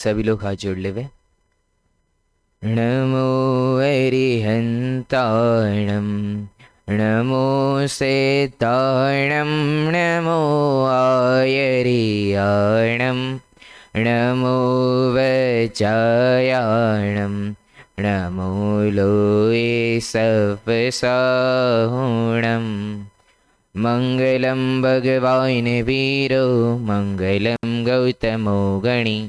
सभी लोग हाथ जोड़ ले वे। नमो अरिहंताणं नमो सेताणं नमो आयरियाणं नमो वचायाणं नमो लोये सपसाहुणं मङ्गलं भगवान् वीरो मङ्गलं गौतमो गणी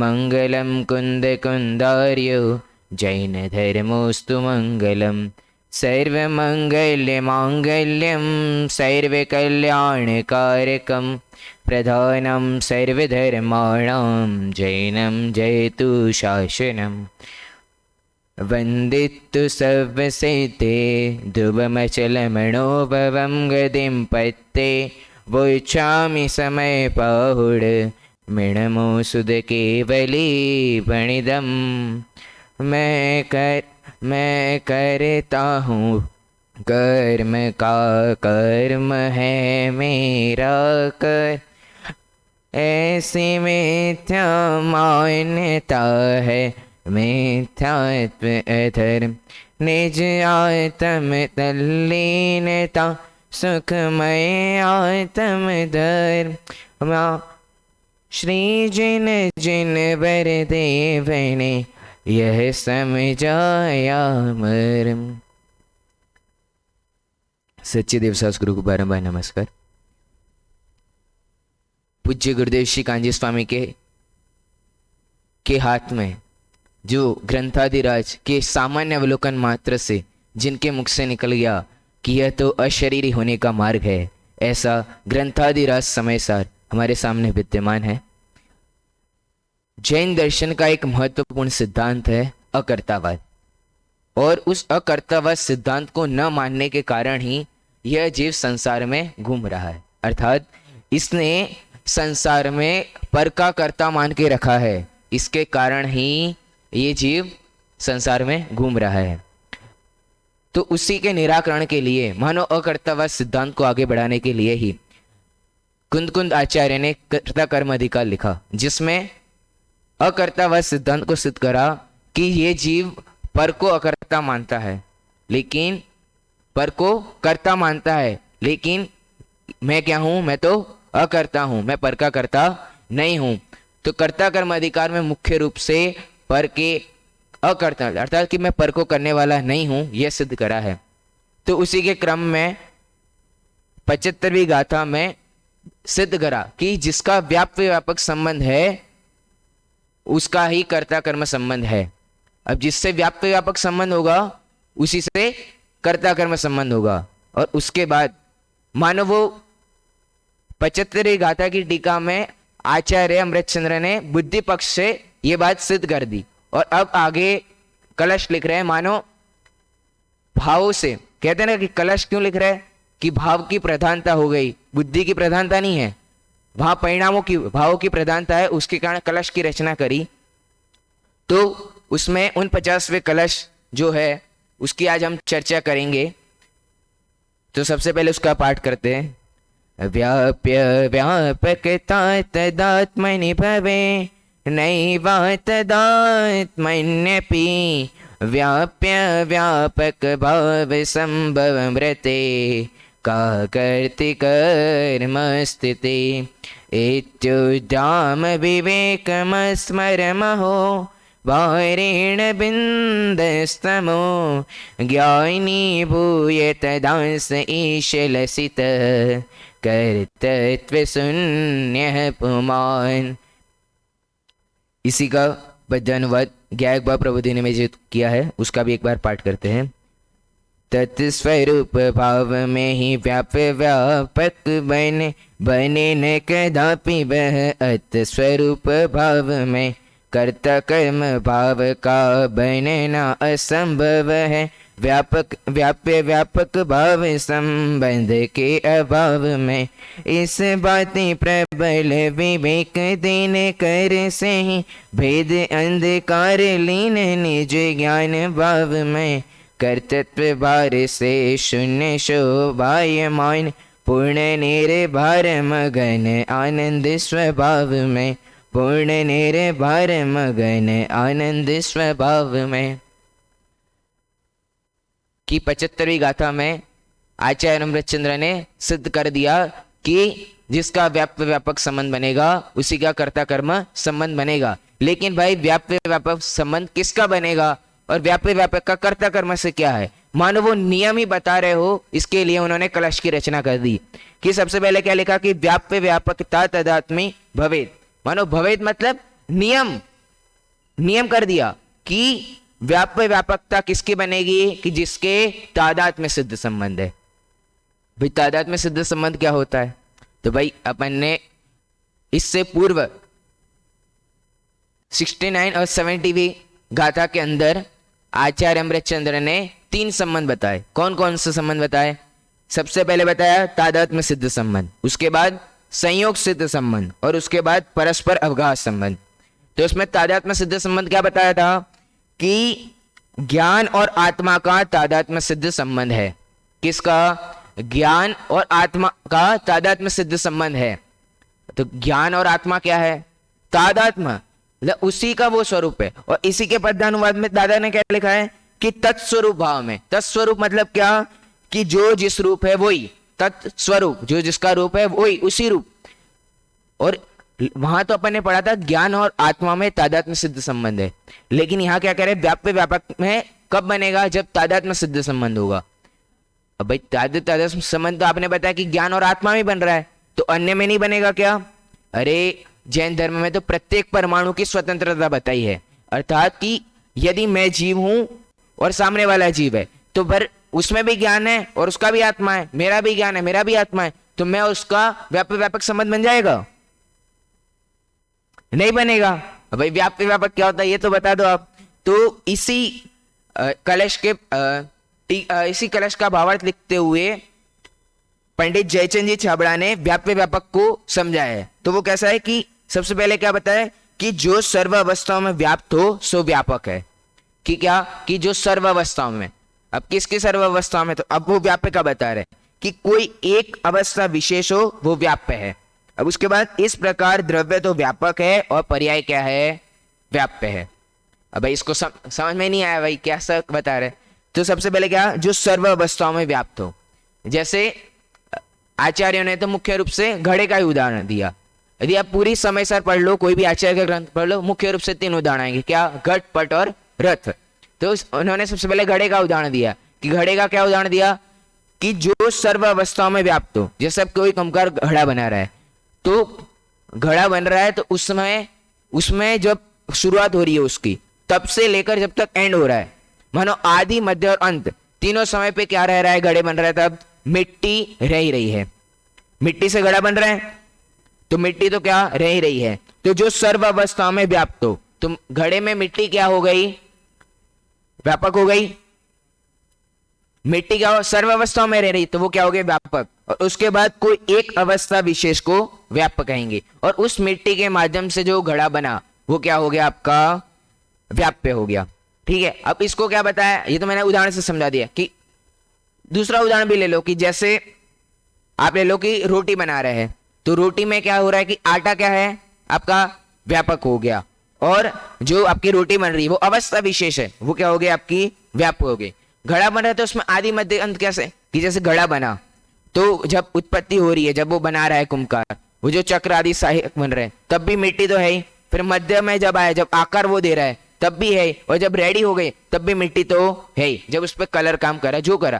मङ्गलं कुन्दकुन्दार्यो जैनधर्मोऽस्तु मङ्गलं सर्वमङ्गल्यमाङ्गल्यं सर्वकल्याणकारकं प्रधानं सर्वधर्माणां जैनं जयतु शासनं वन्दितु सर्वसेते ध्रुवमचलमणोभवं गतिं पत्ते वोच्छामि समयपाहुड मिणमो सुध केवली बणिदम मैं करता हूँ कर्म का कर्म है मेरा कर ऐसी मिथ्या मान्यता है मिथ्यात्व अधर्म निज आत्म तल्लीनता सुखमय आत्म धर्म श्री जिन जिन वर देव ने यह समझाया मर्म। सच्चे देव गुरु को बारंबार नमस्कार। पूज्य गुरुदेव श्री कांजी स्वामी के हाथ में जो ग्रंथादिराज के सामान्य अवलोकन मात्र से जिनके मुख से निकल गया कि यह तो अशरीरी होने का मार्ग है, ऐसा ग्रंथादिराज समय सार हमारे सामने विद्यमान है। जैन दर्शन का एक महत्वपूर्ण सिद्धांत है अकर्तावाद, और उस अकर्तावाद सिद्धांत को न मानने के कारण ही यह जीव संसार में घूम रहा है। अर्थात इसने संसार में पर का कर्ता मान के रखा है, इसके कारण ही ये जीव संसार में घूम रहा है। तो उसी के निराकरण के लिए, मानो अकर्तावाद सिद्धांत को आगे बढ़ाने के लिए ही कुंद आचार्य ने कर्ता कर्म अधिकार लिखा, जिसमें अकर्तावाद सिद्धांत को सिद्ध करा कि ये जीव पर को अकर्ता मानता है, लेकिन पर को कर्ता मानता है, लेकिन मैं क्या हूं? मैं तो अकर्ता हूं, मैं पर का कर्ता नहीं हूं। तो कर्ता कर्म अधिकार में मुख्य रूप से पर के अकर्ता, अर्थात कि मैं पर को करने वाला नहीं हूं, यह सिद्ध करा है। तो उसी के क्रम में 75वीं गाथा में सिद्ध करा कि जिसका व्यापक संबंध है उसका ही कर्ता कर्म संबंध है। अब जिससे व्यापक संबंध होगा उसी से कर्ता कर्म संबंध होगा। और उसके बाद मानो वो 75वीं गाथा की टीका में आचार्य अमृतचंद्र ने बुद्धि पक्ष से ये बात सिद्ध कर दी, और अब आगे कलश लिख रहे हैं मानो भावों से। कहते हैं ना कि कलश क्यों लिख रहे हैं? कि भाव की प्रधानता हो गई, बुद्धि की प्रधानता नहीं है, वहां परिणामों की, भावों की प्रधानता है, उसके कारण कलश की रचना करी। तो उसमें 49वें कलश जो है उसकी आज हम चर्चा करेंगे। तो सबसे पहले उसका पाठ करते हैं। व्याप्य व्यापकता तदात्मनि भवे नैवा तदात्मन्यपि व्याप्य व्यापक भाव संभवमृते का कर्ति कर्म स्थिति इत्युद्दाम विवेकमस्मरमहो वारेण बिन्दस्तमो ज्ञानी भूय तदांस ईशलसित कर्तृत्व शून्य पुमान। इसी का पद्यानुवाद ज्ञायक बा प्रबोधिनी में जो किया है उसका भी एक बार पाठ करते हैं। तत्स्वरूप भाव में ही व्यापक बने न कदापि वह अत स्वरूप भाव में कर्ता कर्म भाव का बनना असंभव है। व्यापक भाव संबंध के अभाव में इस बातें प्रबल विवेक देने कर से ही भेद अंधकार लीन निज ज्ञान भाव में कर्तृत्व भार से शून्य शोभायमान पूर्ण निर्भर मगन आनंद स्वभाव में पूर्ण निर्भर मगन आनंद स्वभाव में। कि 75वीं गाथा में आचार्य अमृतचंद्र ने सिद्ध कर दिया कि जिसका व्याप्य व्यापक संबंध बनेगा उसी का कर्ता कर्म संबंध बनेगा। लेकिन भाई व्याप्य व्यापक संबंध किसका बनेगा और व्याप्य व्यापक का कर्ता कर्म से क्या है? मानो वो नियम ही बता रहे हो। इसके लिए उन्होंने कलश की रचना कर दी कि सबसे पहले क्या लिखा कि व्याप्य व्यापकता तदात्मी भवेत। मानो भवेत मतलब नियम, नियम कर दिया कि व्याप्य व्यापकता किसकी बनेगी कि जिसके तादात में सिद्ध संबंध है। भाई तादात में सिद्ध संबंध क्या होता है? तो भाई अपन ने इससे पूर्व 69 और 70वीं गाथा के अंदर आचार्य अमृतचंद्र ने 3 संबंध बताए। कौन कौन से संबंध बताए? सबसे पहले बताया तादात्म्य सिद्ध संबंध, उसके बाद संयोग सिद्ध संबंध और उसके बाद परस्पर अवगाह संबंध। तो इसमें तादात्म्य सिद्ध संबंध क्या बताया था कि ज्ञान और आत्मा का तादात्म्य सिद्ध संबंध है। किसका? ज्ञान और आत्मा का तादात्म्य सिद्ध संबंध है। तो ज्ञान और आत्मा क्या है? तादात्म्य, मतलब उसी का वो स्वरूप है। और इसी के पद्यानुवाद में दादा ने क्या लिखा है कि तत्स्वरूप भाव में। तत्स्वरूप मतलब क्या कि जो जिस रूप है वही, तत्स्वरूप जो जिसका रूप है वही, उसी रूप। और वहां तो अपन ने पढ़ा था ज्ञान और आत्मा में तादात्म्य सिद्ध संबंध है, लेकिन यहाँ क्या कह रहे हैं व्याप्य व्यापक में कब बनेगा? जब तादात्म्य सिद्ध संबंध होगा। अब भाई तादात्म्य संबंध तो आपने बताया कि ज्ञान और आत्मा में बन रहा है, तो अन्य में नहीं बनेगा क्या? अरे जैन धर्म में तो प्रत्येक परमाणु की स्वतंत्रता बताई है। अर्थात कि यदि मैं जीव हूं और सामने वाला जीव है तो पर उसमें भी ज्ञान है और उसका भी आत्मा है, मेरा भी ज्ञान है, मेरा भी आत्मा है, तो मैं उसका व्याप्य व्यापक संबंध बन जाएगा? नहीं बनेगा। भाई व्याप्य व्यापक क्या होता है ये तो बता दो आप। तो इसी कलश के इसी कलश का भावार्थ लिखते हुए पंडित जयचंद जी छाबड़ा ने व्याप्य व्यापक को समझाया है। तो वो कैसा है कि सबसे पहले क्या बताया कि जो सर्व अवस्थाओं में व्याप्त हो सो व्यापक है। कि क्या? कि जो सर्व अवस्थाओं में, अब किसकी सर्व अवस्थाओं में? तो अब वो व्याप्य का बता रहे कि कोई एक अवस्था विशेष हो वो व्याप्य है। अब उसके बाद इस प्रकार द्रव्य तो व्यापक है और पर्याय क्या है? व्याप्य है। अब भाई इसको समझ में नहीं आया भाई क्या सब बता रहे? तो सबसे पहले क्या? जो सर्व अवस्थाओं में व्याप्त हो। जैसे आचार्यों ने तो मुख्य रूप से घड़े का ही उदाहरण दिया। यदि आप पूरी समय सर पढ़ लो, कोई भी आचार्य का ग्रंथ पढ़ लो, मुख्य रूप से 3 उदाहरण आएंगे। क्या? घट, पट और रथ। तो उन्होंने सबसे पहले घड़े का उदाहरण दिया कि घड़े का क्या उदाहरण दिया कि जो सर्व अवस्थाओं में व्याप्त हो। जैसे कोई कमकार घड़ा बना रहा है, तो घड़ा बन रहा है तो उसमें जब शुरुआत हो रही है उसकी, तब से लेकर जब तक एंड हो रहा है, मानो आदि मध्य और अंत तीनों समय पे क्या रह रहा है? घड़े बन रहा है। तब मिट्टी रह ही रही है। मिट्टी से घड़ा बन रहा है तो मिट्टी तो क्या रह ही रही है। तो जो सर्व अवस्थाओं में व्याप्त हो, तो घड़े में मिट्टी क्या हो गई? व्यापक हो गई। मिट्टी क्या हो? सर्व अवस्थाओं में रह रही, तो वो क्या हो गई? व्यापक। और उसके बाद कोई एक अवस्था विशेष को व्यापक कहेंगे, और उस मिट्टी के माध्यम से जो घड़ा बना वो क्या हो गया? आपका व्याप्य हो गया। ठीक है। अब इसको क्या बताया? ये तो मैंने उदाहरण से समझा दिया। कि दूसरा उदाहरण भी ले लो कि जैसे आप ले लो कि रोटी बना रहे हैं, तो रोटी में क्या हो रहा है कि आटा क्या है? आपका व्यापक हो गया, और जो आपकी रोटी बन रही है वो अवस्था विशेष है, वो क्या हो गया? आपकी व्यापक हो गई। घड़ा बन रहा है तो उसमें आदि मध्य अंत कैसे? कि जैसे घड़ा बना तो जब उत्पत्ति हो रही है, जब वो बना रहा है कुम्भकार, वो जो चक्र आदि सहायक बन रहे हैं, तब भी मिट्टी तो है ही। फिर मध्य में जब आया, जब आकार वो दे रहा है, तब भी है। और जब रेडी हो गई तब भी मिट्टी तो है ही। जब उस पर कलर काम करा, जो करा,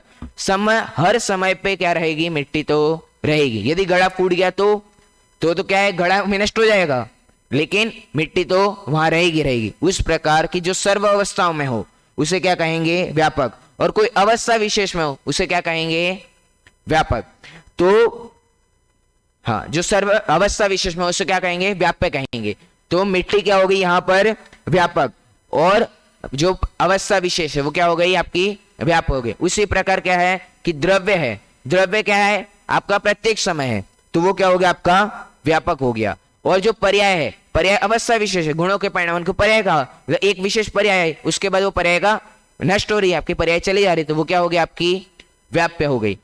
हर समय पे क्या रहेगी? मिट्टी तो रहेगी। यदि घड़ा फूट गया तो क्या है? घड़ा नष्ट हो जाएगा, लेकिन मिट्टी तो वहां रहेगी। उस प्रकार की जो सर्व अवस्थाओं में हो उसे क्या कहेंगे? व्यापक। और कोई अवस्था विशेष में हो उसे क्या कहेंगे? व्यापक। तो हाँ, जो सर्व अवस्था विशेष में हो उसे क्या कहेंगे? व्याप्य कहेंगे। तो मिट्टी क्या होगी यहाँ पर? व्यापक। और जो अवस्था विशेष है वो क्या हो गई? आपकी व्यापक हो गई। उसी प्रकार क्या है कि द्रव्य है। द्रव्य क्या है? आपका प्रत्येक समय है, तो वो क्या हो गया? आपका व्यापक हो गया। और जो पर्याय है, पर्याय अवस्था विशेष है, गुणों के परिणाम को पर्याय कहा। एक विशेष पर्याय है, उसके बाद वो पर्याय का नष्ट हो रही है, आपकी पर्याय चली जा रही, तो वो क्या हो गया? आपकी व्याप्य हो गई।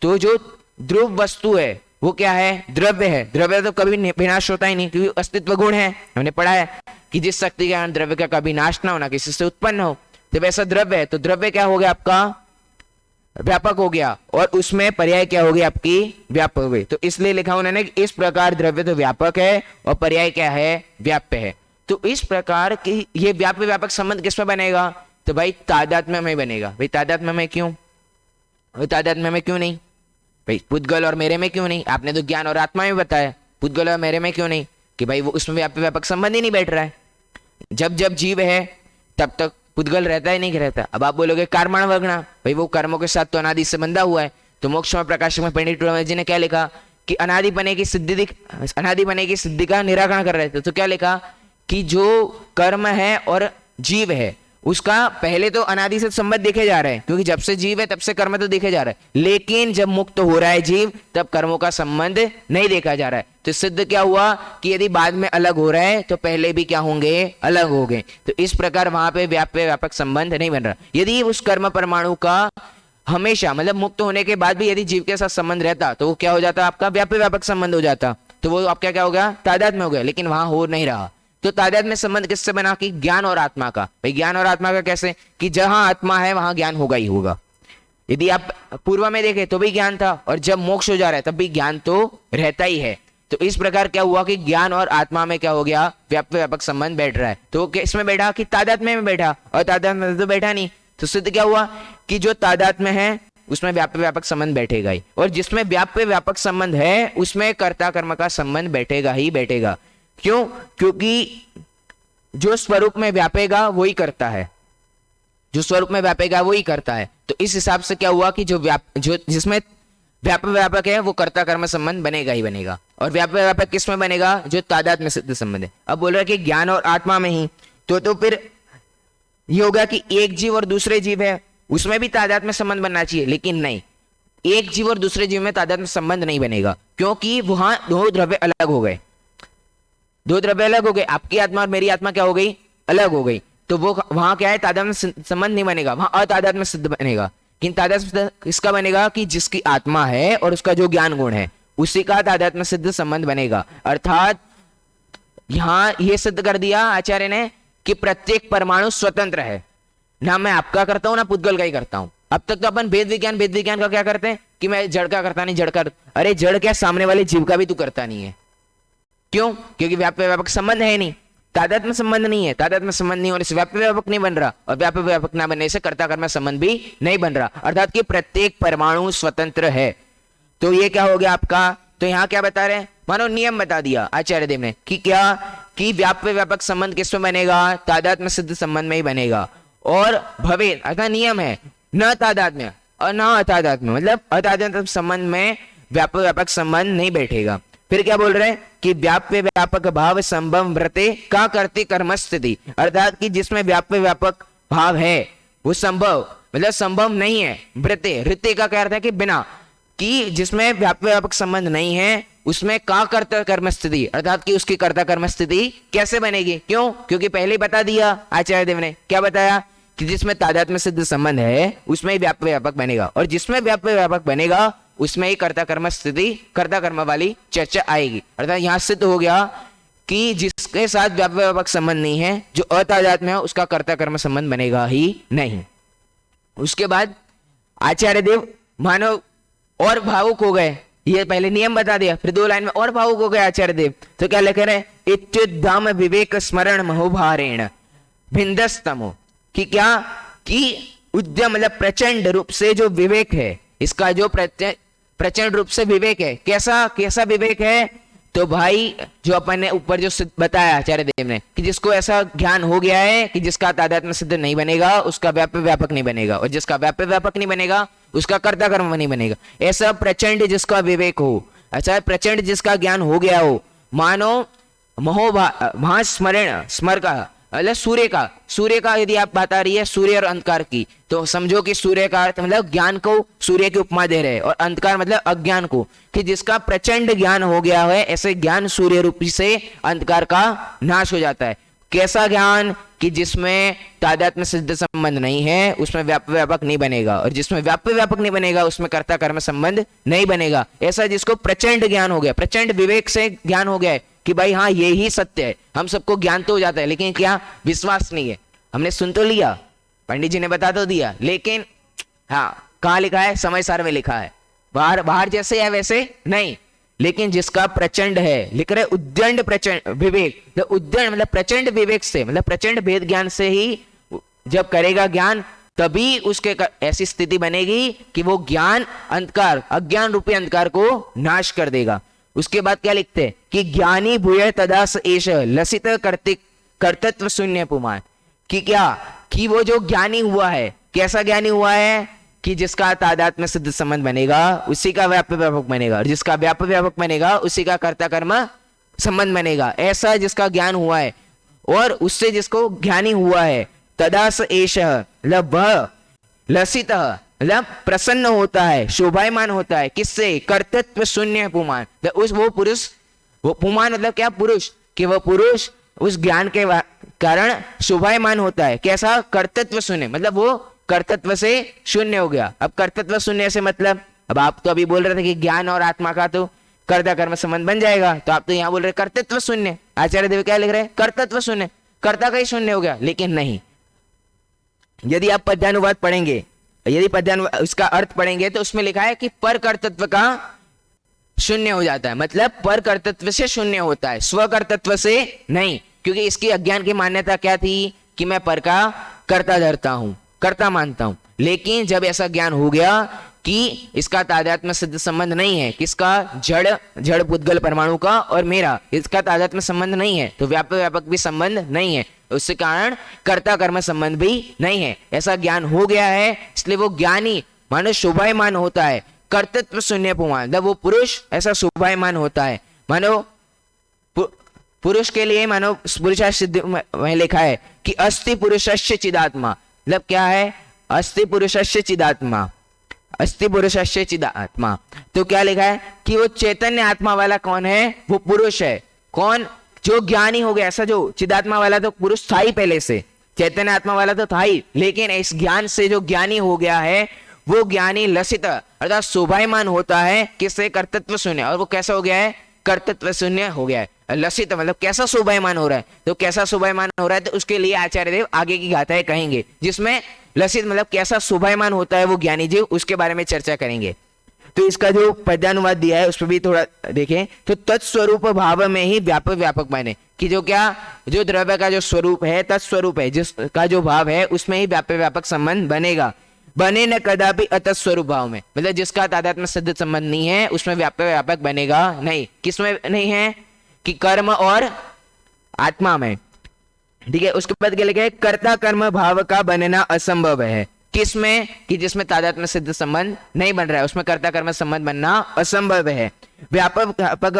तो जो ध्रुव वस्तु है वो क्या है? द्रव्य है। द्रव्य तो कभी विनाश होता ही नहीं, क्योंकि अस्तित्व गुण है। हमने पढ़ा है कि जिस शक्ति के कारण द्रव्य का कभी नाश ना होना, किसी से उत्पन्न हो, तो वैसा द्रव्य है। तो द्रव्य क्या हो गया आपका? व्यापक हो गया, और उसमें पर्याय क्या हो गई आपकी? व्यापक हो गई। तो इसलिए लिखा उन्होंने कि इस प्रकार द्रव्य तो व्यापक है और पर्याय क्या है? व्याप्य है। तो इस प्रकार की ये व्याप्य व्यापक संबंध किसमें बनेगा? तो भाई तादात्म्य में बनेगा। भाई तादात्म्य में क्यों? तादात्म्य में क्यों नहीं? भाई पुद्गल और मेरे में क्यों नहीं? आपने तो ज्ञान और आत्मा में बताया, पुद्गल और मेरे में क्यों नहीं? कि भाई वो उसमें व्याप्य व्यापक संबंध ही नहीं बैठ रहा है। जब जब जीव है तब तक पुद्गल रहता ही नहीं रहता। अब आप बोलोगे कर्मण वर्गणा, भाई वो कर्मों के साथ तो अनादि से बंधा हुआ है। तो मोक्ष में प्रकाश में पंडित जी ने क्या लिखा कि अनादि बने की सिद्धि का निराकरण कर रहे थे। तो क्या लिखा कि जो कर्म है और जीव है उसका पहले तो अनादि से संबंध देखे जा रहे हैं, क्योंकि जब से जीव है तब से कर्म तो देखे जा रहा है, लेकिन जब मुक्त हो रहा है जीव तब कर्मों का संबंध नहीं देखा जा रहा है। तो सिद्ध क्या हुआ कि यदि बाद में अलग हो रहा है तो पहले भी क्या होंगे? अलग हो गए। तो इस प्रकार वहां पे व्याप्य व्यापक संबंध नहीं बन रहा। यदि उस कर्म परमाणु का हमेशा मतलब मुक्त होने के बाद भी यदि जीव के साथ संबंध रहता तो वो क्या हो जाता? आपका व्याप्य व्यापक संबंध हो जाता। तो वो आपका क्या हो गया? तादात्म्य हो गया। लेकिन वहां हो नहीं रहा। तो तादात्म्य संबंध किससे बना? कि ज्ञान और आत्मा का। भाई ज्ञान और आत्मा का कैसे? कि जहां आत्मा है वहां ज्ञान होगा ही होगा। यदि आप पूर्व में देखें तो भी ज्ञान था, और जब मोक्ष हो जा रहा है तब भी ज्ञान तो रहता ही है। तो इस प्रकार क्या हुआ कि ज्ञान और आत्मा में क्या हो गया? व्याप्य व्यापक संबंध बैठ रहा है। तो किसमें बैठा? कि तादात्म्य में बैठा, और तादात्म्य में तो बैठा नहीं। तो सिद्ध क्या हुआ कि जो तादात्म्य है उसमें व्याप्य व्यापक संबंध बैठेगा ही, और जिसमें व्याप्य व्यापक संबंध है उसमें कर्ता कर्म का संबंध बैठेगा ही बैठेगा। क्यों? क्योंकि जो स्वरूप में व्यापेगा वही करता है, जो स्वरूप में व्यापेगा वही करता है। तो इस हिसाब से क्या हुआ कि जो जिसमें व्यापक व्यापक है वो कर्ता कर्म संबंध बनेगा ही बनेगा। और व्यापक व्यापक किसमें बनेगा? जो तादात्म्य सिद्ध संबंध है। अब बोल रहा है कि ज्ञान और आत्मा में ही, तो फिर ये होगा कि एक जीव और दूसरे जीव है उसमें भी तादात्म्य संबंध बनना चाहिए, लेकिन नहीं, एक जीव और दूसरे जीव में तादात्म्य संबंध नहीं बनेगा, क्योंकि वहां दो द्रव्य अलग हो गए। दो द्रव्य अलग हो गए, आपकी आत्मा और मेरी आत्मा क्या हो गई? अलग हो गई। तो वो वहां क्या है? तादात्म्य संबंध नहीं बनेगा, वहां अतादात्म्य सिद्ध बनेगा। किन तादात्म्य किसका बनेगा? कि जिसकी आत्मा है और उसका जो ज्ञान गुण है उसी का तादात्म्य सिद्ध संबंध बनेगा। अर्थात यहां ये सिद्ध कर दिया आचार्य ने कि प्रत्येक परमाणु स्वतंत्र है, ना मैं आपका करता हूं ना पुद्गल का ही करता हूं। अब तक तो अपन वेद विज्ञान का क्या करते हैं कि मैं जड़ का करता नहीं, जड़ का। अरे जड़ क्या, सामने वाले जीव का भी तू करता नहीं है। क्यों? क्योंकि व्याप्य व्यापक संबंध है नहीं, तादात्म्य संबंध नहीं है। तादात्म्य संबंध नहीं होने से व्याप्य व्यापक नहीं बन रहा, और व्याप्य व्यापक ना बनने से कर्ता कर्म संबंध भी नहीं बन रहा। अर्थात कि प्रत्येक परमाणु स्वतंत्र है। तो ये क्या हो गया आपका? तो यहाँ क्या बता रहे हैं? मानो नियम बता दिया आचार्य देव ने कि क्या कि व्याप्य व्यापक संबंध किसमें बनेगा? तादात्म्य सिद्ध संबंध में ही बनेगा। और भवेद अर्थात नियम है, न तादात्म्य और न अतादात्म्य, मतलब अतादात्म्य संबंध में व्यापक व्यापक संबंध नहीं बैठेगा। फिर क्या बोल रहे हैं कि व्याप्य व्यापक भाव संभव व्रते का करते कर्म स्थिति, अर्थात कि जिसमें व्याप्य व्यापक भाव है वो संभव मतलब संभव नहीं है। व्रते, वृत्ति का क्या अर्थ है? कि बिना, कि जिसमें व्याप्य व्यापक संबंध नहीं है उसमें का कर्ता कर्म स्थिति, अर्थात कि उसकी कर्ता कर्म स्थिति कैसे बनेगी? क्यों? क्योंकि पहले ही बता दिया आचार्य देव ने। क्या बताया? कि जिसमें तादात्म्य सिद्ध संबंध है उसमें ही व्याप्य व्यापक बनेगा, और जिसमें व्याप्य व्यापक बनेगा उसमें ही कर्ता कर्म स्थिति, कर्ता कर्म वाली चर्चा आएगी। अर्थात यहां सिद्ध हो गया कि जिसके साथ व्याप्य व्यापक संबंध नहीं है, जो अतादात्म्य है, उसका कर्ता कर्म संबंध बनेगा ही नहीं। उसके बाद आचार्य देव मानव और भावुक हो गए, ये पहले नियम बता दिया, फिर दो लाइन में और भावुक हो गए आचार्य देव। तो क्या लिख रहे हैं? इत्युद्धाम विवेक स्मरण महोभारेण भिंदस्तमो, कि क्या कि उद्यम मतलब प्रचंड रूप से जो विवेक है, इसका जो प्रचंड रूप से विवेक है, कैसा कैसा विवेक है? तो भाई जो अपन ने ऊपर जो बताया आचार्य देव ने कि जिसको ऐसा ज्ञान हो गया है कि जिसका तादात्म्य सिद्ध नहीं बनेगा उसका व्याप्य व्यापक नहीं बनेगा, और जिसका व्याप्य व्यापक नहीं बनेगा उसका कर्ता कर्म नहीं बनेगा। ऐसा प्रचंड जिसका विवेक हो, अच्छा प्रचंड जिसका ज्ञान हो गया हो, मानो महास्मरण, स्मर का मतलब सूर्य का यदि आप बात आ रही है सूर्य और अंधकार की, तो समझो कि सूर्य का अर्थ मतलब ज्ञान को सूर्य की उपमा दे रहे हैं, और अंधकार मतलब अज्ञान को, कि जिसका प्रचंड ज्ञान हो गया है ऐसे ज्ञान सूर्य रूपी से अंधकार का नाश हो जाता है। कैसा ज्ञान? कि जिसमें तादात्म्य सिद्ध संबंध नहीं है उसमें व्याप्य व्यापक नहीं बनेगा, और जिसमें व्याप्य व्यापक नहीं बनेगा उसमें कर्ता कर्म संबंध नहीं बनेगा। ऐसा जिसको प्रचंड ज्ञान हो गया, प्रचंड विवेक से ज्ञान हो गया है कि भाई हाँ ये ही सत्य है, हम सबको ज्ञान तो हो जाता है, लेकिन क्या विश्वास नहीं है। हमने सुन तो लिया, पंडित जी ने बता तो दिया, लेकिन हाँ कहाँ लिखा है, समय सार में लिखा है, बाहर बाहर जैसे है वैसे नहीं। लेकिन जिसका प्रचंड है, लिख रहे उद्दंड प्रचंड विवेक, तो उद्दंड मतलब प्रचंड विवेक से, मतलब प्रचंड भेद ज्ञान से ही जब करेगा ज्ञान, तभी उसके ऐसी स्थिति बनेगी कि वो ज्ञान अंधकार, अज्ञान रूपी अंधकार को नाश कर देगा। उसके बाद क्या लिखते हैं कि ज्ञानी भूय तदास एष लसित कर्तृत्व शून्य पुमान, कि क्या कि वो जो ज्ञानी हुआ है, कैसा ज्ञानी हुआ है कि जिसका तादात्म्य सिद्ध संबंध बनेगा उसी का व्याप्य व्यापक बनेगा, और जिसका व्याप्य व्यापक बनेगा उसी का कर्ता कर्म संबंध बनेगा। ऐसा जिसका ज्ञान हुआ है और उससे जिसको ज्ञानी हुआ है, तदास एष मतलब वह लसित मतलब प्रसन्न होता है, शोभायमान होता है, किससे, कर्तृत्व शून्य पुमान, उस वो पुरुष, वो पुमान मतलब क्या, पुरुष, कि वह पुरुष उस ज्ञान के कारण शोभायमान होता है। कैसा, कर्तृत्व शून्य, मतलब वो कर्तृत्व से शून्य हो गया। अब कर्तृत्व शून्य से मतलब, अब आप तो अभी बोल रहे थे कि ज्ञान और आत्मा का तो कर्ता कर्म संबंध बन जाएगा, तो आप तो यहाँ बोल रहे कर्तृत्व शून्य। आचार्य देव क्या लिख रहे हैं, कर्तृत्व शून्य, कर्ता का ही शून्य हो गया। लेकिन नहीं, यदि आप पद्यानुवाद पढ़ेंगे, यदि पद्यानुवाद उसका अर्थ पढ़ेंगे तो उसमें लिखा है कि पर कर्तृत्व का शून्य हो जाता है, मतलब पर कर्तृत्व से शून्य होता है, स्व कर्तृत्व से नहीं। क्योंकि इसकी अज्ञान की मान्यता क्या थी कि मैं पर का कर्ता धरता हूं, कर्ता मानता हूं। लेकिन जब ऐसा ज्ञान हो गया कि इसका तादात्म्य सिद्ध संबंध नहीं है, किसका, जड़ पुद्गल परमाणु का और मेरा, इसका तादात्म्य संबंध नहीं है, तो व्यापक व्यापक भी संबंध नहीं है, उसके कारण कर्ता कर्म संबंध भी नहीं है। ऐसा ज्ञान हो गया है, इसलिए वो ज्ञानी मानो शोभायमान होता है, कर्तृत्व शून्य पुमान, जब वो पुरुष ऐसा शोभायमान होता है। मानो पुरुष के लिए, मानो पुरुषार्थ सिद्ध में लिखा है कि अस्ति पुरुषस्य चिदात्मा, मतलब क्या है, अस्ति पुरुषस्य चिदात्मा, अस्ति पुरुषस्य चिदात्मा। तो क्या लिखा है कि वो चैतन्य आत्मा वाला कौन है, वो पुरुष है। कौन, जो ज्ञानी हो गया, ऐसा जो चिदात्मा वाला तो पुरुष था ही पहले से, चैतन्य आत्मा वाला तो था ही, लेकिन इस ज्ञान से जो ज्ञानी हो गया है वो ज्ञानी लसित अर्थात शोभायमान होता है, किससे, कर्तृत्व शून्य। और वो कैसा हो गया है, कर्तृत्व शून्य हो गया है। लसित मतलब कैसा शोभायमान हो रहा है, तो कैसा शोभायमान हो रहा है, तो उसके लिए आचार्य देव आगे की गाथाएं कहेंगे, जिसमें लसित मतलब कैसा शोभायमान होता है वो ज्ञानी जीव, उसके बारे में चर्चा करेंगे। तो इसका जो पद्यानुवाद दिया है उस पर भी थोड़ा देखें, तो तत्स्वरूप भाव में ही व्यापक व्यापक बने, कि जो क्या, जो द्रव्य का जो स्वरूप है, तत्स्वरूप है, जिसका जो भाव है उसमें ही व्यापक व्यापक संबंध बनेगा। बने न कदापि अतस्वरूप भाव में, मतलब जिसका तादात्म्य सिद्ध संबंध नहीं है उसमें व्यापक व्यापक बनेगा नहीं। किसमें नहीं है, कि कर्म और आत्मा में, ठीक है। उसके बाद क्या लिखा है, कर्ता कर्म भाव का बनना असंभव है। किसमें, कि जिसमें तादात्म्य सिद्ध संबंध नहीं बन रहा है उसमें कर्ता कर्म संबंध बनना असंभव है, व्यापक व्यापक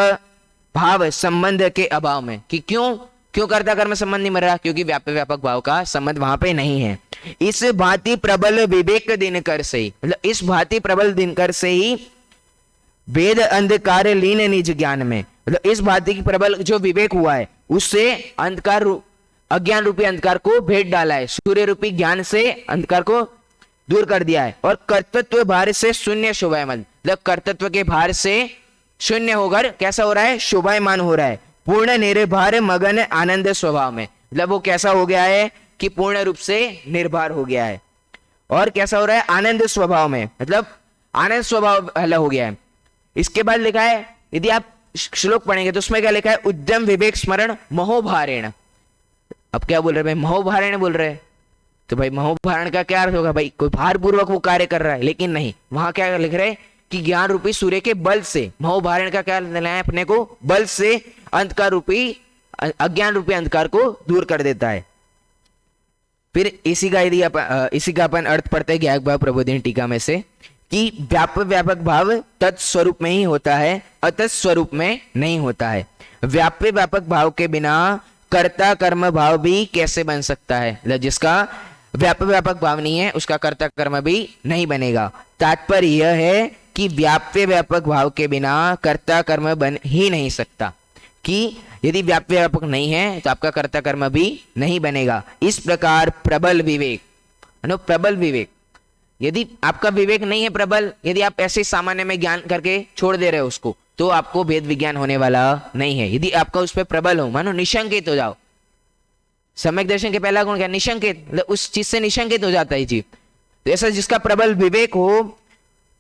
भाव संबंध के अभाव में। कि क्यों कर्ता कर्म संबंध नहीं बन रहा, क्योंकि व्यापक व्यापक भाव का संबंध वहां पे नहीं है। इस भांति प्रबल विवेक दिनकर से ही, मतलब इस भांति प्रबल दिनकर से ही वेद अंधकार लीन निज ज्ञान में, मतलब इस भांति की प्रबल जो विवेक हुआ है उससे अंधकार अज्ञान रूपी अंधकार को भेद डाला है, सूर्य रूपी ज्ञान से अंधकार को दूर कर दिया है। और कर्तृत्व भार से शून्य शोभायमान, मतलब कर्तृत्व के भार से शून्य होकर कैसा हो रहा है, शोभायमान हो रहा है। पूर्ण निर्भर मगन आनंद स्वभाव में, मतलब वो कैसा हो गया है कि पूर्ण रूप से निर्भर हो गया है। और कैसा हो रहा है, आनंद स्वभाव में, मतलब आनंद स्वभाव वाला हो गया है। इसके बाद लिखा है, यदि आप श्लोक पढ़ेंगे तो उसमें क्या लिखा है, उद्यम विवेक स्मरण महोभारेण। अब क्या बोल रहे भाई, महोभारेण बोल रहे हैं, तो भाई महोभारण का क्या अर्थ होगा, भाई कोई भारपूर्वक वो कार्य कर रहा है। लेकिन नहीं, वहां क्या लिख रहे हैं कि ज्ञान रूपी सूर्य के बल से, महोभारण का क्या लेना है अपने को, बल से अंधकार रूपी अज्ञान रूपी अंधकार को दूर कर देता है। फिर इसी का अपन अर्थ पढ़ते हैं ज्ञायक भाव प्रबोधिनी टीका में से, कि व्यापक व्यापक भाव तत्स्वरूप में ही होता है, अतत स्वरूप में नहीं होता है। व्यापक व्यापक भाव के बिना कर्ता कर्म भाव भी कैसे बन सकता है, मतलब जिसका व्यापक व्यापक भाव नहीं है उसका कर्ता कर्म भी नहीं बनेगा। तात्पर्य यह है कि व्याप्य व्यापक भाव के बिना कर्ता कर्म बन ही नहीं सकता। कि यदि व्याप्य व्यापक नहीं है तो आपका कर्ता कर्म भी नहीं बनेगा। इस प्रकार प्रबल विवेक, प्रबल विवेक, यदि आपका विवेक नहीं है प्रबल, यदि आप ऐसे सामान्य में ज्ञान करके छोड़ दे रहे हो उसको, तो आपको भेद विज्ञान होने वाला नहीं है। यदि आपका उस पर प्रबल हो, मानो निशंकित हो जाओ, सम्यक दर्शन के पहला गुण क्या, निशंकित, मतलब उस चीज से निशंकित हो जाता है जीव। तो ऐसा जिसका प्रबल विवेक हो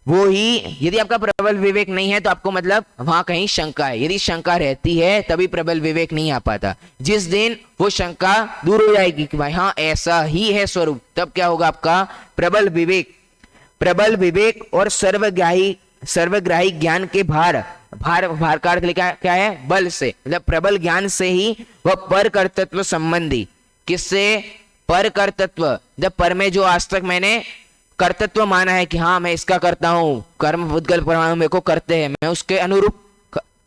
वो ही, यदि आपका प्रबल विवेक नहीं है तो आपको मतलब वहां कहीं शंका है, यदि शंका रहती है तभी प्रबल विवेक नहीं आ पाता। जिस दिन वो शंका दूर हो जाएगी कि भाई हाँ ऐसा ही है स्वरूप, तब क्या होगा आपका प्रबल विवेक। प्रबल विवेक और सर्वग्राही ज्ञान के भार का अर्थ लिखा क्या है, बल से, मतलब प्रबल ज्ञान से ही वह पर कर्तृत्व संबंधी, किससे, पर कर्तृत्व, जब पर में जो आज तक मैंने कर्तृत्व माना है कि हाँ मैं इसका करता हूं, कर्म भूतगल परमाणु मेरे को करते हैं, मैं उसके अनुरूप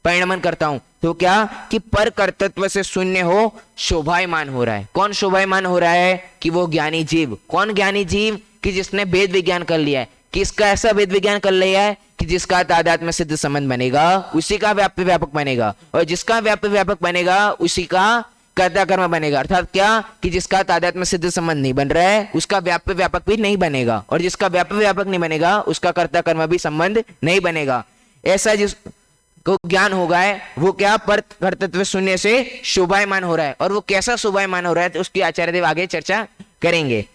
परिणमन करता हूं, तो क्या कि पर कर्तृत्व से शून्य हो शोभायमान हो रहा है। कौन शोभायमान हो रहा है, कि वो ज्ञानी जीव। कौन ज्ञानी जीव, कि जिसने भेद विज्ञान कर लिया है। किसका ऐसा भेद विज्ञान कर लिया है कि जिसका तादात्म्य सिद्ध संबंध बनेगा उसी का व्याप्य व्यापक बनेगा, और जिसका व्याप्य व्यापक बनेगा उसी का कर्ता कर्म बनेगा। अर्थात क्या, कि जिसका तादात्म्य सिद्ध संबंध नहीं बन रहा है उसका व्याप्य व्यापक भी नहीं बनेगा, और जिसका व्याप्य व्यापक नहीं बनेगा उसका कर्ता कर्म भी संबंध नहीं बनेगा। ऐसा जिसको ज्ञान होगा है वो क्या, पर कर्तृत्व शून्य से शोभायमान हो रहा है। और वो कैसा शोभायमान हो रहा है तो उसकी आचार्य देव आगे चर्चा करेंगे।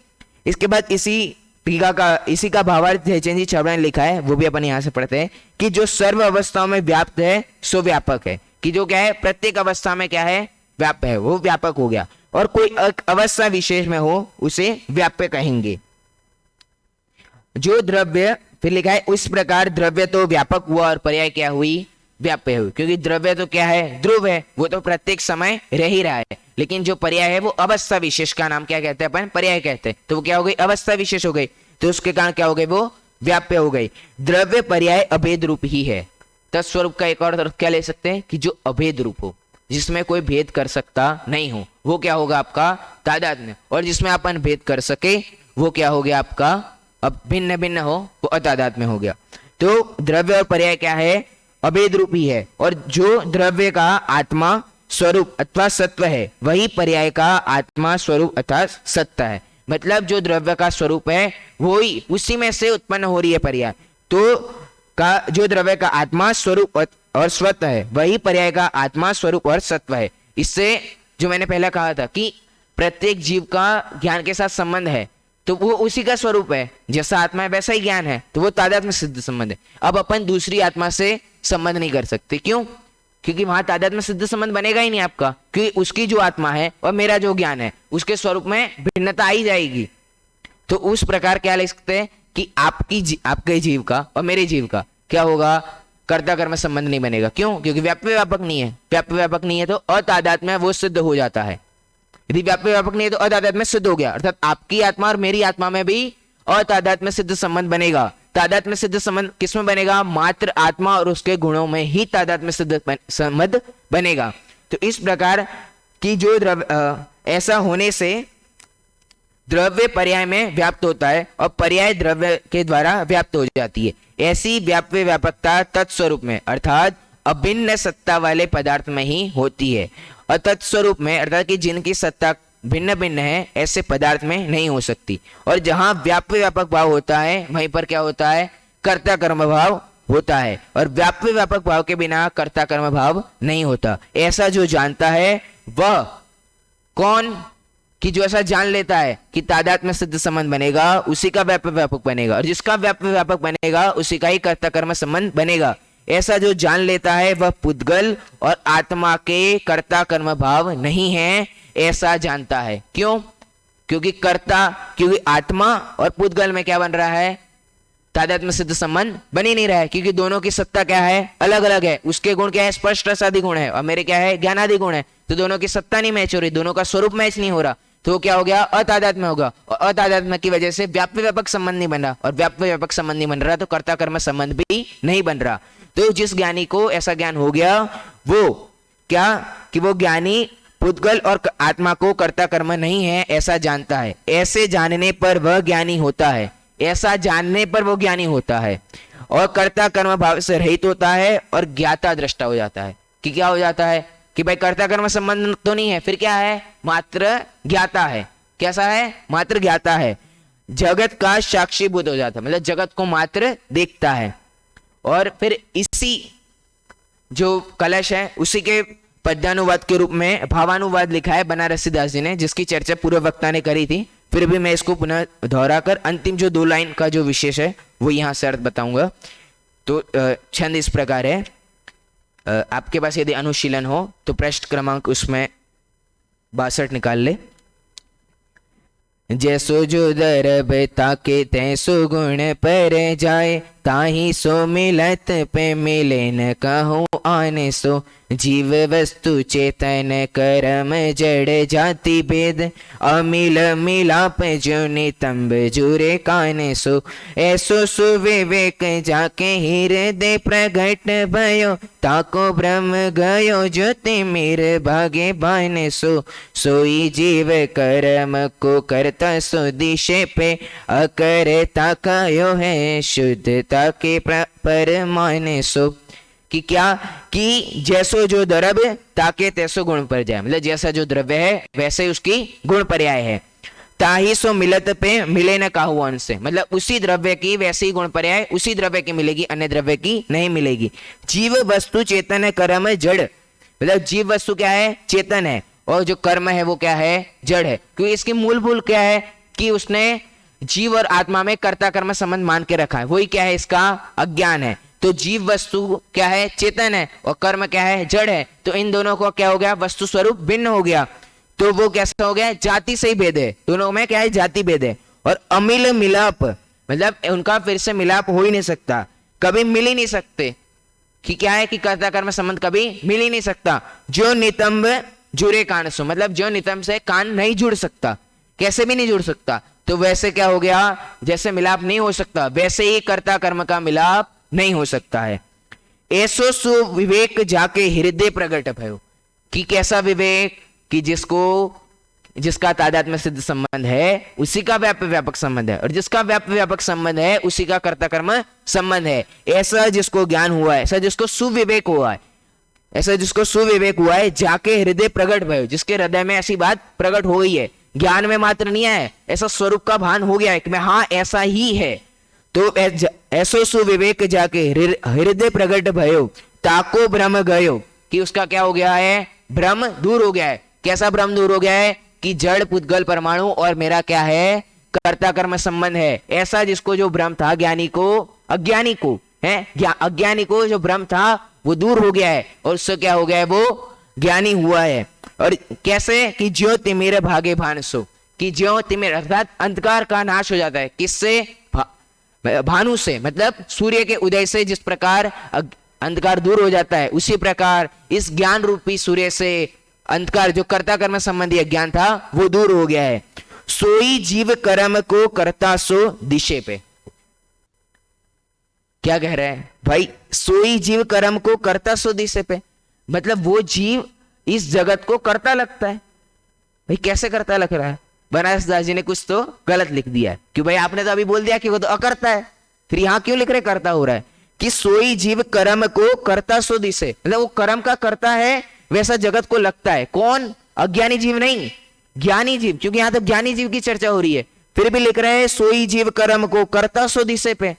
इसके बाद इसी का भावार्थ जयचंद जी छाबड़ा ने लिखा है, वो भी अपन यहां से पढ़ते हैं, कि जो सर्व अवस्थाओं में व्याप्त है सो व्यापक है। कि जो क्या है, प्रत्येक अवस्था में क्या है, व्याप्य है, वो व्यापक हो गया। और कोई अवस्था विशेष में हो उसे व्याप्य कहेंगे। जो द्रव्य, फिर लिखा है उस प्रकार द्रव्य तो व्यापक हुआ और पर्याय क्या हुई, व्याप्य हुई। क्योंकि द्रव्य तो क्या है, ध्रुव है, वो तो प्रत्येक समय रह ही रहा है, लेकिन जो पर्याय है वो अवस्था विशेष का नाम क्या कहते हैं अपन, पर्याय कहते हैं। तो वो क्या हो गई, अवस्था विशेष हो गई, तो उसके कारण क्या हो गई, वो व्याप्य हो गई। द्रव्य पर्याय अभेद रूप ही है। तत्स्वरूप का एक और अर्थ क्या ले सकते हैं, कि जो अभेद रूप हो, जिसमें कोई भेद कर सकता नहीं हो, वो क्या होगा आपका तादात्म्य। और जिसमें अपन भेद कर सके वो क्या हो गया आपका, अब भिन्न भिन्न हो वो अतादात्म्य हो गया। तो द्रव्य और पर्याय क्या है, अभेद रूप ही है। और जो द्रव्य का आत्मा स्वरूप अथवा सत्व है वही पर्याय का आत्मा स्वरूप अथवा सत्ता है। मतलब जो द्रव्य का स्वरूप है वही, उसी में से उत्पन्न हो रही है पर्याय। तो का जो द्रव्य का आत्मा स्वरूप और स्वतः है वही पर्याय का आत्मा स्वरूप और सत्व है। इससे जो मैंने पहले कहा था कि प्रत्येक जीव का ज्ञान के साथ संबंध है, तो वो उसी का स्वरूप है, जैसा आत्मा है वैसा ही ज्ञान है, तो वो तादात्म्य सिद्ध संबंध है। अब अपन दूसरी आत्मा से संबंध नहीं कर सकते, क्यों, क्योंकि वहां तादात्म्य सिद्ध संबंध बनेगा ही नहीं आपका, क्योंकि उसकी जो आत्मा है और मेरा जो ज्ञान है उसके स्वरूप में भिन्नता आई जाएगी। तो उस प्रकार क्या लिख सकते हैं कि आपके जीव का और मेरे जीव का क्या होगा, कर्ता कर्म संबंध नहीं बनेगा। क्यों, क्योंकि व्याप्य व्यापक नहीं है। व्याप्य व्यापक नहीं है तो अतादात्म्य वो सिद्ध हो जाता है। यदि व्याप्य व्यापक नहीं है तो अतादात्म्य सिद्ध हो गया, अर्थात आपकी आत्मा और मेरी आत्मा में भी अतादात्म्य सिद्ध संबंध बनेगा। तादात्म्य सिद्ध संबंध किसमें बनेगा, मात्र आत्मा और उसके गुणों में ही तादात्म्य सिद्ध संबंध बनेगा। तो इस प्रकार की जो ऐसा होने से द्रव्य पर्याय में व्याप्त होता है और पर्याय द्रव्य के द्वारा व्याप्त हो जाती है। ऐसी व्याप्य व्यापकता तत्स्वरूप में अर्थात अभिन्न सत्ता वाले पदार्थ में ही होती है। अतत्स्वरूप में अर्थात कि जिनकी सत्ता भिन्न भिन्न है ऐसे पदार्थ में नहीं हो सकती। और जहां व्याप्य व्यापक भाव होता है वहीं पर क्या होता है, कर्ता कर्म भाव होता है। और व्याप्य व्यापक भाव के बिना कर्ता कर्म भाव नहीं होता। ऐसा जो जानता है वह कौन, कि जो ऐसा जान लेता है कि तादात्म्य सिद्ध संबंध बनेगा उसी का व्याप्य व्यापक बनेगा, और जिसका व्याप्य व्यापक बनेगा उसी का ही कर्ता कर्म संबंध बनेगा। ऐसा जो जान लेता है वह पुद्गल और आत्मा के कर्ता कर्म भाव नहीं है, ऐसा जानता है। क्यों, क्योंकि आत्मा और पुद्गल में क्या बन रहा है, तादात्म्य सिद्ध संबंध बन ही नहीं रहा है, क्योंकि दोनों की सत्ता क्या है, अलग अलग है। उसके गुण क्या है, स्पष्ट रसादि गुण है, और मेरे क्या है, ज्ञानादि गुण है। तो दोनों की सत्ता नहीं मैच हो रही, दोनों का स्वरूप मैच नहीं हो रहा, तो क्या हो गया, अतादात्म्य होगा। और अतादात्म्य की वजह से व्याप्य व्यापक संबंध नहीं बन रहा, और व्याप्य व्यापक संबंध नहीं बन रहा तो कर्ता कर्म संबंध भी नहीं बन रहा। तो जिस ज्ञानी को ऐसा ज्ञान हो गया वो क्या, कि वो ज्ञानी पुद्गल और आत्मा को कर्ता कर्म नहीं है ऐसा जानता है। ऐसे जानने पर वह ज्ञानी होता है, ऐसा जानने पर वो ज्ञानी होता है और कर्ता कर्म भाव से रहित होता है और ज्ञाता दृष्टा हो जाता है। कि क्या हो जाता है, कि भाई कर्ता कर्म संबंध तो नहीं है, फिर क्या है, मात्र ज्ञाता है। कैसा है, मात्र ज्ञाता है। जगत का साक्षीभूत हो जाता है, मतलब जगत को मात्र देखता है। और फिर इसी जो कलश है उसी के पद्यानुवाद के रूप में भावानुवाद लिखा है बनारसी दास जी ने, जिसकी चर्चा पूर्व वक्ता ने करी थी। फिर भी मैं इसको पुनः दोहराकर अंतिम जो 2 लाइन का जो विशेष है वो यहाँ से अर्थ बताऊंगा। तो छंद इस प्रकार है, आपके पास यदि अनुशीलन हो तो पृष्ठ क्रमांक उसमें 62 निकाल ले। जैसो जो दरब ताके तैसो गुण पर जाए, ताही सो मिलत पे मिले न कहूँ आने सो। जीव वस्तु चेतन कर्म जड़ जाति भेद, अमिल मिलाप जो नितंब जुरे काने सो। ऐसो सुविवेक जाके हृदय प्रगट भयो, ताको ब्रह्म गयो ज्योति मेर भागे बाने सो। सोई जीव कर्म को करता सो दिशे पे, अकरता कयो है शुद्धता के पर माने सो। कि क्या, कि जैसो जो द्रव ताके तैसो गुण पर जाए, मतलब जैसा जो द्रव्य है वैसे उसकी गुण पर्याय है। ताही सो मिलत पे मिले न काहू अंश से, मतलब उसी द्रव्य की वैसी गुण पर्याय उसी द्रव्य की मिलेगी, अन्य द्रव्य की नहीं मिलेगी। जीव वस्तु चेतन कर्म जड़, मतलब जीव वस्तु क्या है, चेतन है, और जो कर्म है वो क्या है, जड़ है। क्योंकि इसकी मूलभूत क्या है कि उसने जीव और आत्मा में कर्ता कर्म संबंध मान के रखा है, वही क्या है, इसका अज्ञान है। तो जीव वस्तु क्या है, चेतन है, और कर्म क्या है, जड़ है। तो इन दोनों को क्या हो गया, वस्तु स्वरूप भिन्न हो गया। तो वो कैसा हो गया, जाति से ही भेद है, दोनों में क्या है, जाति भेद है। और अमिल मिलाप, मतलब उनका फिर से मिलाप हो ही नहीं सकता, कभी मिल ही नहीं सकते। कि क्या है कि कर्ता कर्म संबंध कभी मिल ही नहीं सकता। जो नितंब जुड़े कान सो, मतलब जो नितंब से कान नहीं जुड़ सकता, कैसे भी नहीं जुड़ सकता। तो वैसे क्या हो गया, जैसे मिलाप नहीं हो सकता वैसे ही कर्ता कर्म का मिलाप नहीं हो सकता है। ऐसो सुविवेक जाके हृदय प्रगट भयो, कि कैसा विवेक, कि जिसका तादात्म्य सिद्ध संबंध है उसी का व्यापक व्यापक संबंध है, और जिसका व्यापक व्यापक संबंध है उसी का कर्ता कर्म संबंध है। ऐसा जिसको ज्ञान हुआ है, ऐसा जिसको सुविवेक हुआ है, ऐसा जिसको सुविवेक हुआ है, जाके हृदय प्रगट भयो, जिसके हृदय में ऐसी बात प्रकट हो गई है, ज्ञान में मात्र नहीं है, ऐसा स्वरूप का भान हो गया है कि मैं हाँ ऐसा ही है। तो ऐसो सुविवेक जाके हृदय प्रगट भयो, ताको भ्रम गयो, कि उसका क्या हो गया है, भ्रम दूर हो गया है। कैसा भ्रम दूर हो गया है, कि जड़ पुद्गल परमाणु और मेरा क्या है, कर्ता कर्म संबंध है। ऐसा जिसको जो भ्रम था ज्ञानी को, अज्ञानी को है, अज्ञानी को जो भ्रम था वो दूर हो गया है, और उससे क्या हो गया है, वो ज्ञानी हुआ है। और कैसे, कि ज्यो तिमिर भागे भानसो, कि ज्यो तिमिर अर्थात अंधकार का नाश हो जाता है, किससे, भानु से, मतलब सूर्य के उदय से जिस प्रकार अंधकार दूर हो जाता है, उसी प्रकार इस ज्ञान रूपी सूर्य से अंधकार जो कर्ता कर्म संबंधी अज्ञान था वो दूर हो गया है। सोई जीव कर्म को करता सो दिशे पे, क्या कह रहा है भाई, सोई जीव कर्म को करता सो दिशे पे, मतलब वो जीव इस जगत को करता लगता है। भाई कैसे करता लग रहा है, बनारस दास जी ने कुछ तो गलत लिख दिया है। क्यों भाई, आपने तो अभी बोल दिया कि वो तो अकर्ता है, फिर यहां क्यों लिख रहे करता हो रहा है, कि सोई जीव कर्म को करता सो दिशे, मतलब वो कर्म का करता है वैसा जगत को लगता है। कौन, अज्ञानी जीव नहीं, ज्ञानी जीव, क्योंकि यहां तो ज्ञानी जीव की चर्चा हो रही है, फिर भी लिख रहे हैं सोई जीव कर्म को करता सो दिशे पे।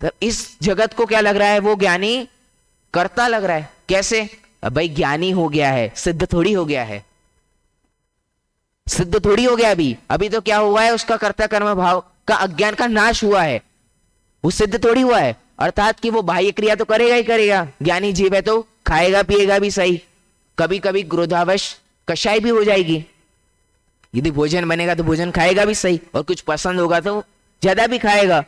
तो इस जगत को क्या लग रहा है, वो ज्ञानी करता लग रहा है। कैसे, अब भाई ज्ञानी हो गया है, सिद्ध थोड़ी हो गया है, सिद्ध थोड़ी हो गया अभी तो क्या हुआ है, उसका कर्ता कर्म भाव का अज्ञान का नाश हुआ है, वो सिद्ध थोड़ी हुआ है। अर्थात कि वो बाह्य क्रिया तो करेगा ही करेगा, ज्ञानी जीव है तो खाएगा पिएगा भी सही, कभी कभी क्रोधावश कषाय भी हो जाएगी, यदि भोजन बनेगा तो भोजन खाएगा भी सही, और कुछ पसंद होगा तो ज्यादा भी खाएगा,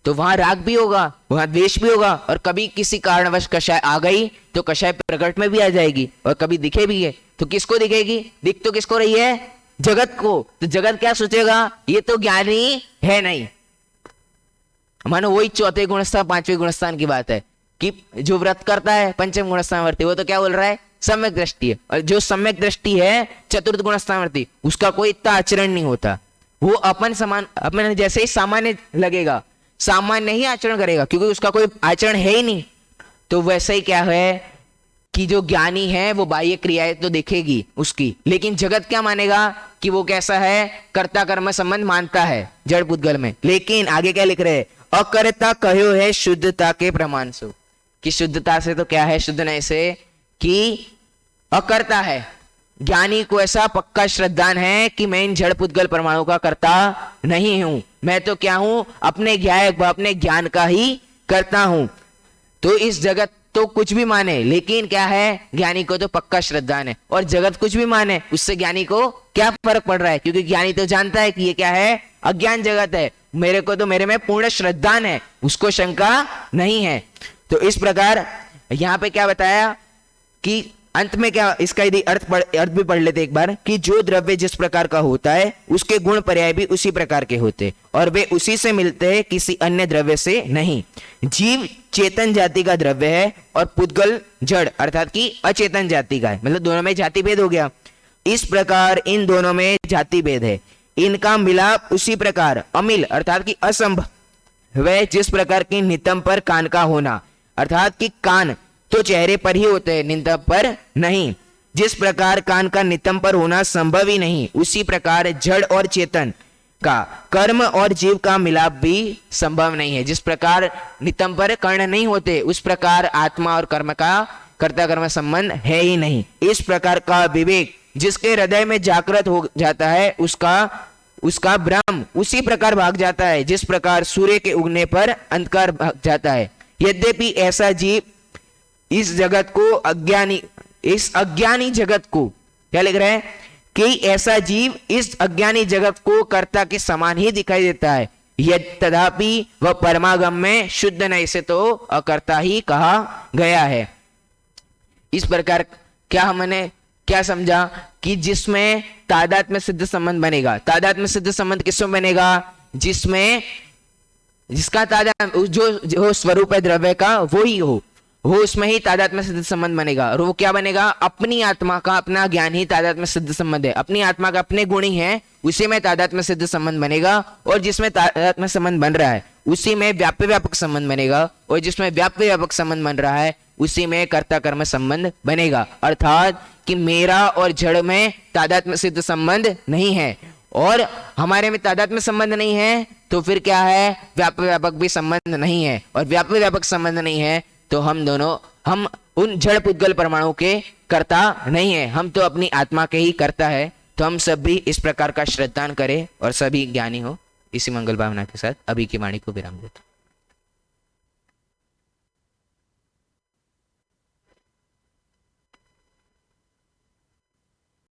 तो वहां राग भी होगा, वहां द्वेष भी होगा, और कभी किसी कारणवश कषाय आ गई तो कषाय प्रकट में भी आ जाएगी, और कभी दिखे भी है तो किसको दिखेगी, दिख तो किसको रही है, जगत को। तो जगत क्या सोचेगा, ये तो ज्ञानी है नहीं। मानो वही चौथे गुणस्थान पांचवें गुणस्थान की बात है कि जो व्रत करता है पंचम गुणस्थानवर्ती, वो तो क्या बोल रहा है, सम्यक दृष्टि है, और जो सम्यक दृष्टि है चतुर्थ गुणस्थानवर्ती, उसका कोई इतना आचरण नहीं होता, वो अपन समान अपने जैसे ही सामान्य लगेगा, सामान्य ही आचरण करेगा, क्योंकि उसका कोई आचरण है ही नहीं। तो वैसे ही क्या है, कि जो ज्ञानी है वो बाह्य क्रियाएं तो देखेगी उसकी, लेकिन जगत क्या मानेगा कि वो कैसा है, कर्ता कर्म संबंध मानता है जड़ पुद्गल में। लेकिन आगे क्या लिख रहे हैं, अकर्ता कहो है शुद्धता के प्रमाण से, कि शुद्धता से तो क्या है, शुद्ध नहीं से कि अकर्ता है। ज्ञानी को ऐसा पक्का श्रद्धान है कि मैं इन जड़ पुद्गल परमाणु का कर्ता नहीं हूं, मैं तो क्या हूं, अपने ज्ञान का ही करता हूं। तो इस जगत तो कुछ भी माने, लेकिन क्या है, ज्ञानी को तो पक्का श्रद्धान है। और जगत कुछ भी माने, उससे ज्ञानी को क्या फर्क पड़ रहा है, क्योंकि ज्ञानी तो जानता है कि ये क्या है, अज्ञान जगत है। मेरे को तो मेरे में पूर्ण श्रद्धान है, उसको शंका नहीं है। तो इस प्रकार यहां पे क्या बताया कि अंत में क्या, इसका यदि अर्थ भी पढ़ लेते एक बार, कि जो द्रव्य जिस प्रकार का होता है उसके गुण पर्याय भी उसी प्रकार के होते और वे उसी से मिलते हैं, किसी अन्य द्रव्य से नहीं। जीव चेतन जाति का द्रव्य है और पुद्गल जड़ अर्थात कि अचेतन जाति का है, मतलब दोनों में जाति भेद हो गया। इस प्रकार इन दोनों में जाति भेद है, इनका मिलाप उसी प्रकार अमिल अर्थात कि असंभव वह जिस प्रकार की नितंब पर कान का होना, अर्थात कि कान तो चेहरे पर ही होते हैं, नितंब पर नहीं। जिस प्रकार कान का नितंब पर होना संभव ही नहीं, उसी प्रकार जड़ और चेतन का कर्म और जीव का मिलाप भी संभव नहीं है। जिस प्रकार नितंब पर कर्ण नहीं होते, उस प्रकार आत्मा और कर्म का कर्ता कर्म संबंध है ही नहीं। इस प्रकार का विवेक जिसके हृदय में जागृत हो जाता है, उसका भ्रम उसी प्रकार भाग जाता है जिस प्रकार सूर्य के उगने पर अंधकार भाग जाता है। यद्यपि ऐसा जीव इस अज्ञानी जगत को क्या लिख रहे हैं कि ऐसा जीव इस अज्ञानी जगत को कर्ता के समान ही दिखाई देता है, तथापि वह परमागम में शुद्ध नहीं, से तो अकर्ता ही कहा गया है। इस प्रकार क्या हमने क्या समझा कि जिसमें तादात्म्य सिद्ध संबंध बनेगा, तादात्म्य सिद्ध संबंध किसमें बनेगा, जिसका तादात्म्य जो स्वरूप है द्रव्य का वो ही हो, वो उसमें ही तादात्म्य सिद्ध संबंध बनेगा। और वो क्या बनेगा, अपनी आत्मा का अपना ज्ञान ही तादात्म्य सिद्ध संबंध है, अपनी आत्मा का अपने गुण ही है, उसी में तादात्म्य सिद्ध संबंध बनेगा। और जिसमें तादात्म्य संबंध बन रहा है उसी में व्याप्य व्यापक संबंध बनेगा, और जिसमें व्याप्य व्यापक संबंध बन रहा है उसी में कर्ता कर्म संबंध बनेगा। अर्थात कि मेरा और जड़ में तादात्म्य सिद्ध संबंध नहीं है, और हमारे में तादात्म्य संबंध नहीं है तो फिर क्या है, व्याप्य व्यापक भी संबंध नहीं है, और व्याप्य व्यापक संबंध नहीं है तो हम उन जड़ पुद्गल परमाणु के कर्ता नहीं है, हम तो अपनी आत्मा के ही कर्ता है। तो हम सब भी इस प्रकार का श्रद्धान करें और सभी ज्ञानी हो। इसी मंगल भावना के साथ अभी की वाणी को विराम देते हैं।